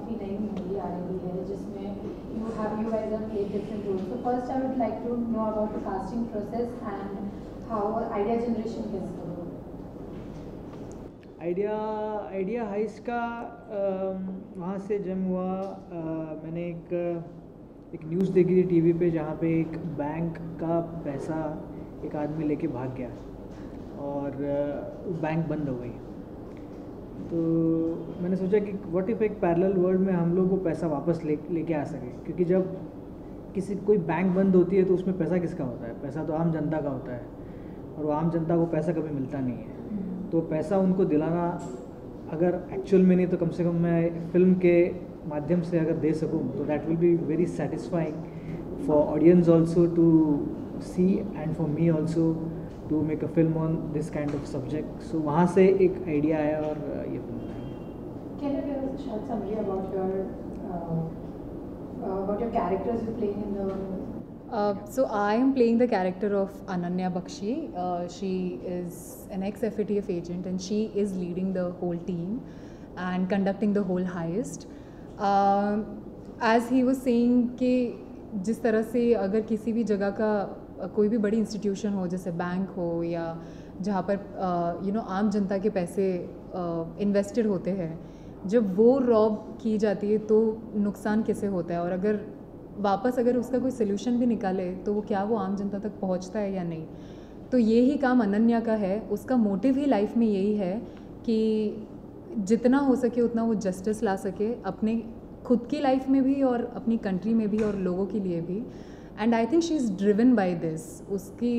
काफ़ी नई मूवी आ रही है जिसमें you guys have played different roles. So first I would like to know about the casting process and how idea generation कैसे होगा. Idea heist का वहाँ से जम हुआ। मैंने एक न्यूज़ देखी थी टीवी पे, जहाँ पे एक बैंक का पैसा एक आदमी लेके भाग गया और बैंक बंद हो गई। तो मैंने सोचा कि व्हाट इफ़ एक पैरेलल वर्ल्ड में हम लोग वो पैसा वापस लेके आ सके, क्योंकि जब कोई बैंक बंद होती है तो उसमें पैसा किसका होता है? पैसा तो आम जनता का होता है और वो आम जनता को पैसा कभी मिलता नहीं है। तो पैसा उनको दिलाना अगर एक्चुअल में नहीं तो कम से कम मैं फिल्म के माध्यम से अगर दे सकूं तो that will be very satisfying for audience also to see and for me also to make a film on this kind of subject. So वहाँ से एक आइडिया आया और ये फिल्म बनाई। Can you give us a short summary about your characters you're playing in the So I am playing the character of Ananya Bakshi. She is an ex-FATF agent and she is leading the whole team and conducting the whole heist. As he was saying कि जिस तरह से अगर किसी भी जगह का कोई भी बड़ी इंस्टीट्यूशन हो, जैसे बैंक हो या जहाँ पर आम जनता के पैसे इन्वेस्टेड होते हैं, जब वो रॉब की जाती है तो नुकसान कैसे होता है, और अगर वापस अगर उसका कोई सोल्यूशन भी निकाले तो वो क्या वो आम जनता तक पहुंचता है या नहीं। तो ये ही काम अनन्या का है। उसका मोटिव ही लाइफ में यही है कि जितना हो सके उतना वो जस्टिस ला सके अपने खुद की लाइफ में भी और अपनी कंट्री में भी और लोगों के लिए भी। And I think she is driven by this. उसकी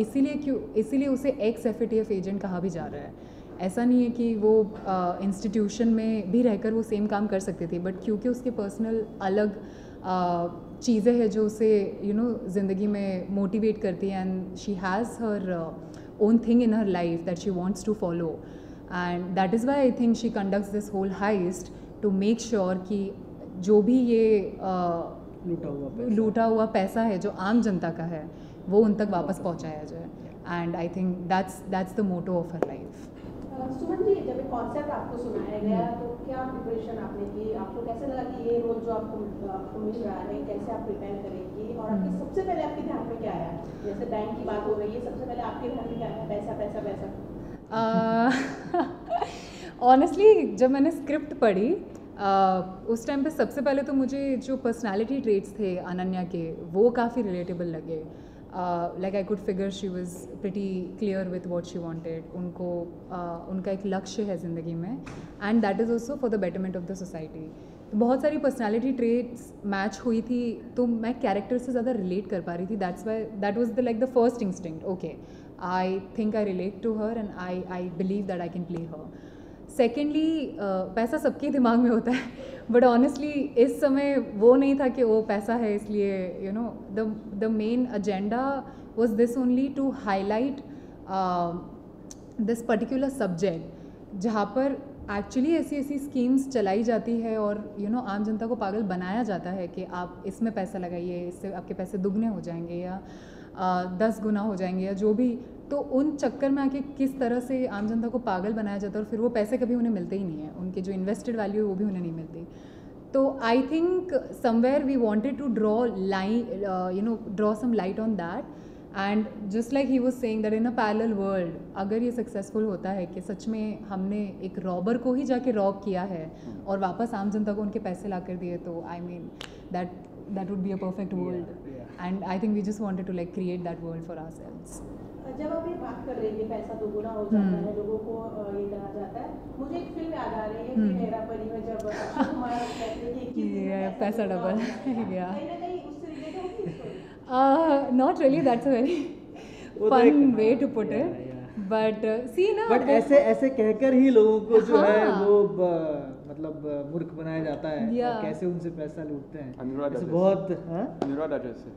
इसीलिए उसे एक्स FATF एजेंट कहा भी जा रहा है। ऐसा नहीं है कि वो इंस्टीट्यूशन में भी रहकर वो सेम काम कर सकती थी, बट क्योंकि उसके पर्सनल अलग चीज़ें हैं जो उसे ज़िंदगी में मोटिवेट करती हैं, and she has her own thing in her life that she wants to follow, and that is why I think she conducts this whole heist to make sure कि जो भी ये लूटा हुआ पैसा है जो आम जनता का है वो उन तक वापस पहुंचाया जाए। And I think that's the motto of her life. Suman ji, जब एक कॉन्सेप्ट आपको सुनाया गया तो क्या प्रिपरेशन आपने की? आपको कैसे लगा कि ये रोल जो आपको मिल रहा है कैसे आप प्रिपेयर करेंगी, और आपकी सबसे पहले आपके ध्यान में क्या आया? जैसे बैंक की बात हो रही है, सबसे पहले आपके ध्यान में क्या आया? पैसा पैसा पैसा। ऑनेस्टली जब मैंने स्क्रिप्ट पढ़ी उस टाइम पे सबसे पहले तो मुझे जो पर्सनालिटी ट्रेट्स थे अनन्या के वो काफ़ी रिलेटेबल लगे। Like I could figure she was pretty clear with what she wanted. उनका एक लक्ष्य है ज़िंदगी में, and that is also for the betterment of the society. तो बहुत सारी पर्सनालिटी ट्रेट्स मैच हुई थी, तो मैं कैरेक्टर से ज़्यादा रिलेट कर पा रही थी। That was the first instinct. Okay, I think I relate to her and I believe that I can play her. Secondly पैसा सबके दिमाग में होता है, बट ऑनेस्टली इस समय वो नहीं था कि वो पैसा है इसलिए the main agenda was this only to highlight this particular subject जहाँ पर एक्चुअली ऐसी स्कीम्स चलाई जाती है और आम जनता को पागल बनाया जाता है कि आप इसमें पैसा लगाइए, इससे आपके पैसे दुगने हो जाएंगे या 10 गुना हो जाएंगे या जो भी। तो उन चक्कर में आके किस तरह से आम जनता को पागल बनाया जाता है और फिर वो पैसे कभी उन्हें मिलते ही नहीं है, उनके जो इन्वेस्टेड वैल्यू है वो भी उन्हें नहीं मिलती। तो I think somewhere we wanted to draw some light on that, and just like he was saying that in a parallel world अगर ये सक्सेसफुल होता है कि सच में हमने एक रॉबर को ही जाके रॉब किया है और वापस आम जनता को उनके पैसे ला कर दिए, तो I mean that would be a perfect world. And I think we just wanted to like create that world for ourselves. जब आप ये बात कर रही है पैसा दोगुना हो जाता है, लोगों को ये कहा जाता है, मुझे एक फिल्म याद आ रही है कि हेरा फेरी में जब अक्षय कुमार कहते हैं कि पैसा डबल या कहीं ना कहीं उससे रिलेट होगी story? Not really, that's a very fun way to put it. But see ना, बट ऐसे कहकर ही लोगों को जो है वो मतलब मूर्ख बनाया जाता है और कैसे उनसे पैसा लूटते हैं। बहुत अनुराधा जैसे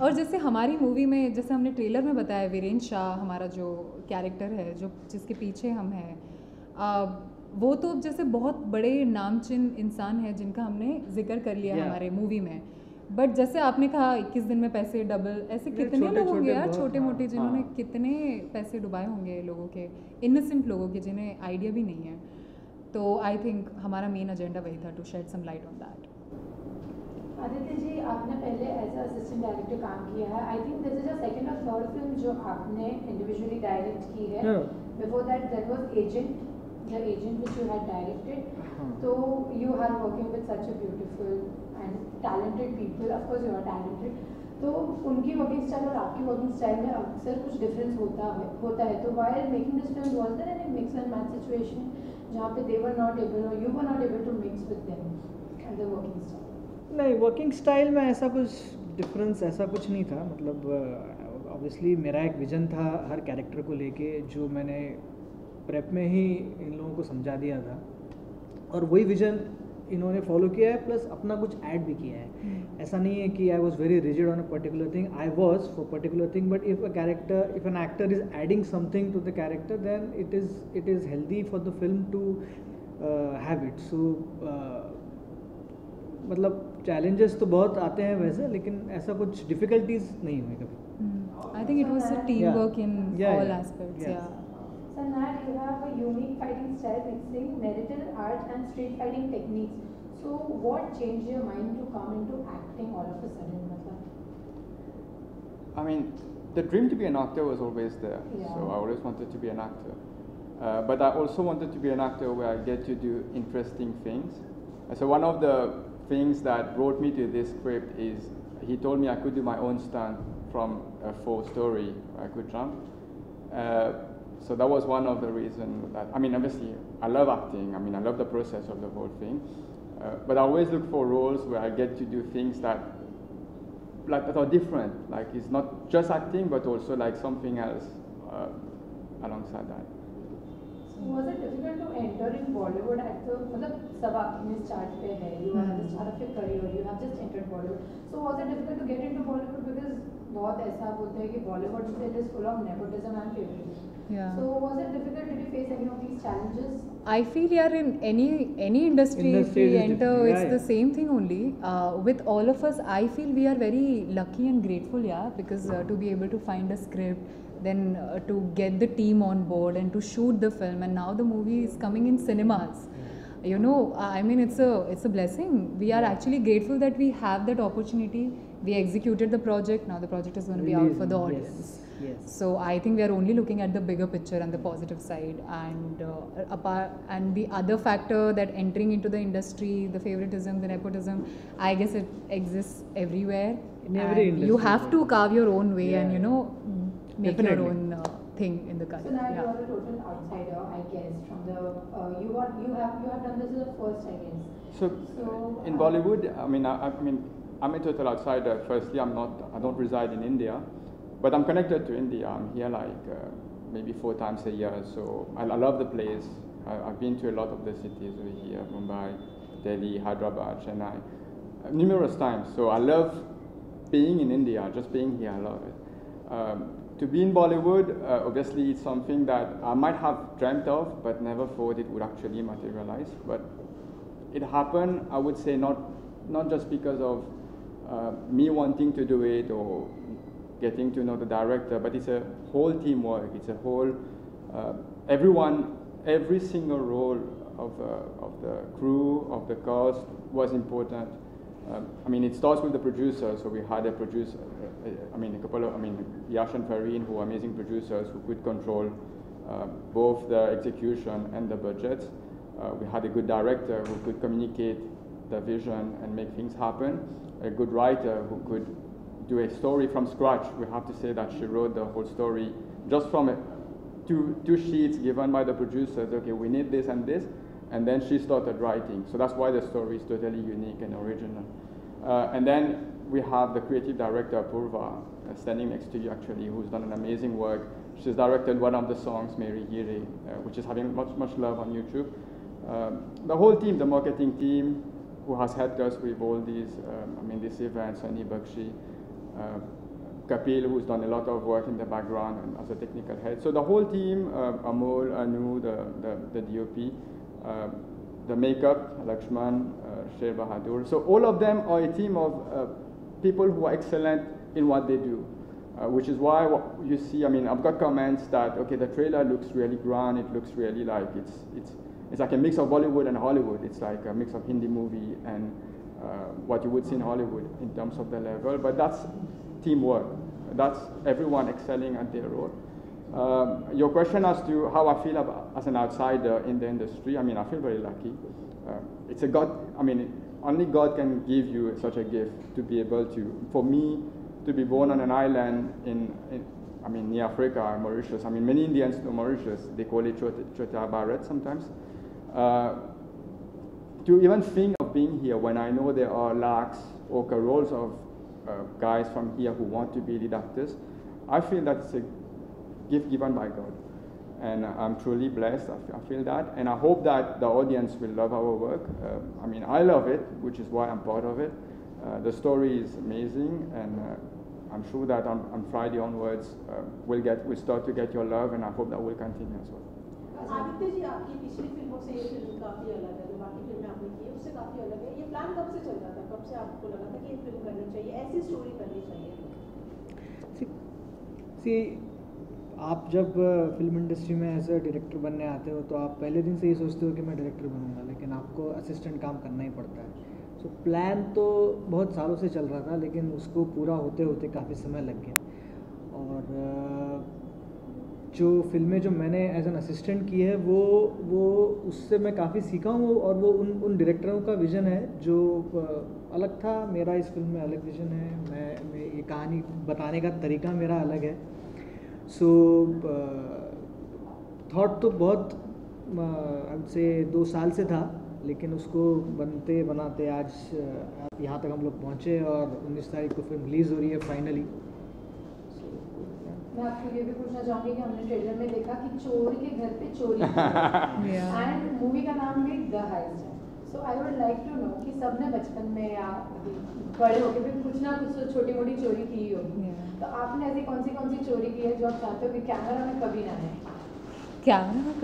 और जैसे हमारी मूवी में जैसे हमने ट्रेलर में बताया, वीरेंद्र शाह हमारा जो कैरेक्टर है जो जिसके पीछे हम हैं, वो तो जैसे बहुत बड़े नामचीन इंसान है जिनका हमने जिक्र कर लिया हमारे मूवी में। बट जैसे आपने कहा 21 दिन में पैसे डबल, ऐसे कितने लोग होंगे यार छोटे मोटे जिन्होंने कितने पैसे डुबाए होंगे लोगों के, इनोसेंट लोगों के जिन्हें आइडिया भी नहीं है। तो आई थिंक हमारा मेन एजेंडा वही था, to shade some light on that. Aditya ji, आपने पहले एज असिस्टेंट डायरेक्टर काम किया है. I think this is your second और थर्ड फिल्म जो आपने इंडिविजुअली डायरेक्ट की है. Before that was agent, the agent which you had directed. तो you are working with such a beautiful and talented people. Of course you are talented. तो उनकी working style और आपकी working style में अक्सर कुछ डिफरेंस होता है. तो while making this film was there any mix and match situation जहाँ पे दे वर नॉट एबल और you were not able to mix with them and the working style? नहीं, वर्किंग स्टाइल में ऐसा कुछ डिफरेंस ऐसा कुछ नहीं था. मतलब ऑब्वियसली मेरा एक विजन था हर कैरेक्टर को लेके, जो मैंने प्रेप में ही इन लोगों को समझा दिया था, और वही विजन इन्होंने फॉलो किया है, प्लस अपना कुछ ऐड भी किया है. ऐसा नहीं है कि I was very rigid on a particular thing. I was for particular thing, but if an actor is adding something to the character, then it is healthy for the film to have it. So मतलब challenges तो बहुत आते हैं वैसे, लेकिन ऐसा कुछ difficulties नहीं हुई कभी. I think it was a teamwork in all aspects. Yeah. Yeah. So now you have a unique fighting style mixing martial art and street fighting techniques. So what changed your mind to come into acting all of a sudden? I mean, the dream to be an actor was always there. Yeah. So I always wanted to be an actor. But I also wanted to be an actor where I get to do interesting things. So one of the things that brought me to this script is he told me I could do my own stunt from a full story. I could jump. So that was one of the reasons that, I mean, obviously I love acting. I mean, I love the process of the whole thing. But I always look for roles where I get to do things that are different. Like it's not just acting, but also like something else alongside that. So was it difficult to enter in Bollywood at the, मतलब सब आपने start पे है, you are at the start of your career, you have just entered Bollywood. So was it difficult to get into Bollywood because बहुत ऐसा बोलते हैं कि Bollywood it is full of nepotism and favoritism. Yeah. So was it difficult? Did you face any of these challenges? I feel yeah, in any industry if Industry we is enter, different. it's Yeah, the same thing only. With all of us, I feel we are very lucky and grateful, yeah, because to be able to find a script, then to get the team on board and to shoot the film, and now the movie is coming in cinemas. You know, I mean, it's a blessing. We are actually grateful that we have that opportunity. We executed the project. Now the project is going to be out for the audience. Yes. So I think we are only looking at the bigger picture and the positive side, and and the other factor that entering into the industry, the favoritism, the nepotism, I guess it exists everywhere. In every And you industry, have to carve your own way and Yeah. Make Definitely. your own thing in the country. So now Yeah. you are a total outsider, I guess. From the you have done this as a first, I guess. So, So, in Bollywood, I mean, I'm a total outsider. Firstly, I don't reside in India, but I'm connected to India. I'm here like maybe 4 times a year. So I love the place. I've been to a lot of the cities over here: Mumbai, Delhi, Hyderabad, Chennai, numerous times. So I love being in India. Just being here, I love it. To be in Bollywood, obviously, it's something that I might have dreamt of, but never thought it would actually materialize. But it happened, I would say, not just because of me wanting to do it or getting to know the director, but it's a whole teamwork. It's a whole, every single role of the crew, of the cast was important. I mean, it starts with the producer. So we had a producer, Yash and Fareen, who are amazing producers who could control both the execution and the budgets. We had a good director who could communicate the vision and make things happen. A good writer who could do a story from scratch. We have to say that she wrote the whole story just from two sheets given by the producers. Okay, we need this and this. And then she started writing. So that's why the story is totally unique and original. And then we have the creative director, Purva, standing next to you actually, who's done an amazing work. She's directed one of the songs, Meri Giri, which is having much love on YouTube. The whole team, the marketing team, who has helped us with all these, this event, Sunny Bakshi, Kapil, who's done a lot of work in the background and as a technical head. So the whole team, Amol, Anu, the DOP, the makeup, Lakshman, Sher Bahadur. So all of them are a team of people who are excellent in what they do, which is why you see, I've got comments that, okay, the trailer looks really grand, it looks really like it's like a mix of Bollywood and Hollywood. It's like a mix of Hindi movie and what you would see in Hollywood in terms of the level. But that's teamwork. That's everyone excelling at their role. Your question as to how I feel about, as an outsider in the industry, I mean, I feel very lucky. It's a God, I mean, only God can give you such a gift to be able to, for me, to be born on an island I mean, near Africa, Mauritius. I mean, many Indians know Mauritius. They call it Chota Bharat sometimes. To even think of being here when I know there are lakhs or crores of guys from here who want to be lead actors, I feel that's a gift given by God. And I'm truly blessed, I feel that. And I hope that the audience will love our work. I mean, I love it, which is why I'm part of it. The story is amazing, and I'm sure that on Friday onwards, we'll start to get your love, and I hope that will continue as well. Aditya ji, आपकी पिछली फिल्मों से ये film काफ़ी अलग है, जो बाकी फिल्में आपने की है उससे काफ़ी अलग है। ये प्लान कब से चल रहा था? कब से आपको लगा था कि ये फिल्म करनी चाहिए, ऐसी स्टोरी करनी चाहिए? See, आप जब फिल्म इंडस्ट्री में एज अ डायरेक्टर बनने आते हो तो आप पहले दिन से ही सोचते हो कि मैं डायरेक्टर बनूंगा, लेकिन आपको असिस्टेंट काम करना ही पड़ता है। सो प्लान तो बहुत सालों से चल रहा था, लेकिन उसको पूरा होते होते काफ़ी समय लग गया। और जो फिल्में जो मैंने एज एन असिस्टेंट की है वो उससे मैं काफ़ी सीखा हूँ, और वो उन डायरेक्टरों का विज़न है जो अलग था। मेरा इस फिल्म में अलग विज़न है, मैं ये कहानी बताने का तरीका मेरा अलग है। सो थॉट तो बहुत अब से 2 साल से था, लेकिन उसको बनते बनाते आज यहाँ तक हम लोग पहुँचे, और 19 तारीख को फिल्म रिलीज़ हो रही है फाइनली। मैं आपको ये भी पूछना चाहूँगी कि हमने ट्रेलर में देखा कि चोर के घर पे चोरी एंड मूवी का नाम भी द हाइस्ट है। So I would like to know कि सबने बचपन में या बड़े होके भी कुछ ना कुछ तो छोटी मोटी चोरी की ही होगी, तो आपने ऐसी कौन सी चोरी की है जो आप चाहते हो कि कैमरा में कभी ना आए? कैमरा में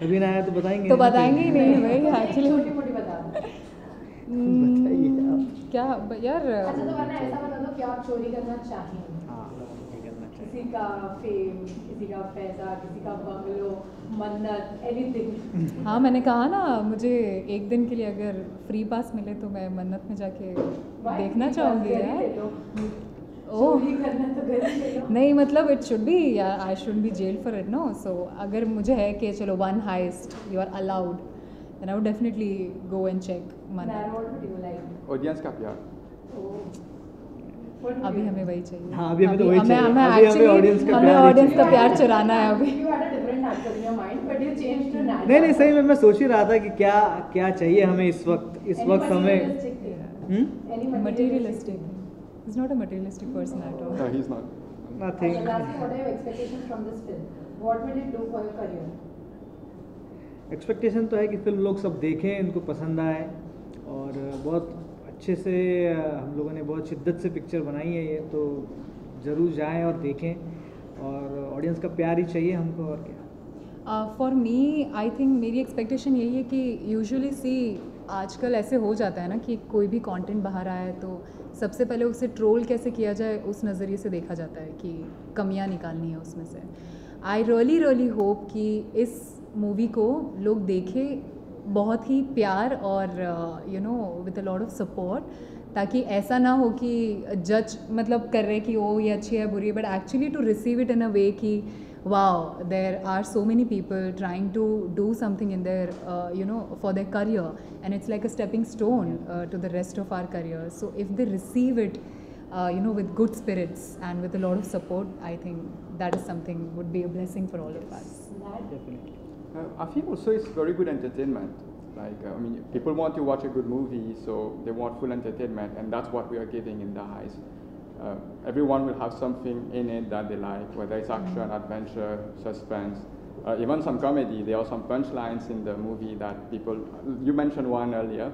कभी ना आया तो बताएंगे? तो बताएंगे ही नहीं भाई, एक्चुअली छोटी मोटी बता दो। क्या यार, अच्छा तो वरना ऐसा बता दो कि आप चोरी करना चाहेंगे। किसी का फेम, किसी का पैसा, किसी का बंगलो, मन्नत, एनीथिंग। हाँ, मैंने कहा ना, मुझे एक दिन के लिए अगर फ्री पास मिले तो मैं मन्नत में जाके देखना चाहूँगी यार। ओह नहीं, मतलब इट शुड बी, यार I should be jail for it, no. So अगर मुझे है कि चलो one heist you are allowed, then I would definitely go and check Mannat. Audience का प्यार अभी हमें वही चाहिए। हाँ, अभी हमें तो वही चाहिए। हमें ऑडियंस का प्यार चुराना है अभी। नहीं सही में मैं सोच ही रहा था कि क्या चाहिए हमें इस वक्त हमें materialistic. He's not a materialistic person at all. No, he's not. Nothing. Lastly, what are your expectations from this film? What will it do for your career? Expectation तो है कि फिल्म लोग सब देखें, इनको पसंद आए, और बहुत अच्छे से हम लोगों ने बहुत शिद्दत से पिक्चर बनाई है ये, तो ज़रूर जाएं और देखें, और ऑडियंस का प्यार ही चाहिए हमको, और क्या। फॉर मी आई थिंक मेरी एक्सपेक्टेशन यही है कि यूजुअली आजकल ऐसे हो जाता है ना कि कोई भी कंटेंट बाहर आया है तो सबसे पहले उसे ट्रोल कैसे किया जाए उस नज़रिए से देखा जाता है कि कमियां निकालनी है उसमें से। आई रियली होप कि इस मूवी को लोग देखें बहुत ही प्यार और you know with a lot of support, ताकि ऐसा ना हो कि जज मतलब कर रहे कि ओ ये अच्छी है बुरी है, but actually to receive it in a way कि wow, there are so many people trying to do something in their you know, for their career, and it's like a stepping stone to the rest of our career. So if they receive it you know, with good spirits and with a lot of support, I think that is something would be a blessing for all of us. Definitely. I think also it's very good entertainment. Like I mean, people want to watch a good movie, so they want full entertainment, and that's what we are giving in The Heist. Everyone will have something in it that they like, whether it's action, adventure, suspense, even some comedy. There are some punchlines in the movie that people, you mentioned one earlier,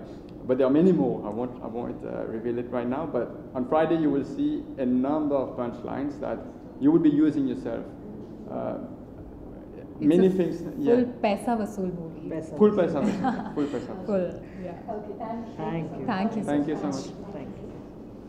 but there are many more. I won't reveal it right now, but on Friday you will see a number of punchlines that you will be using yourself. Many things. Full paisa vasool movie. Full paisa vasool. Full paisa vasool. Full, yeah. Okay, thank you. Thank you. Thank you so Thank you so much. much. Thank you.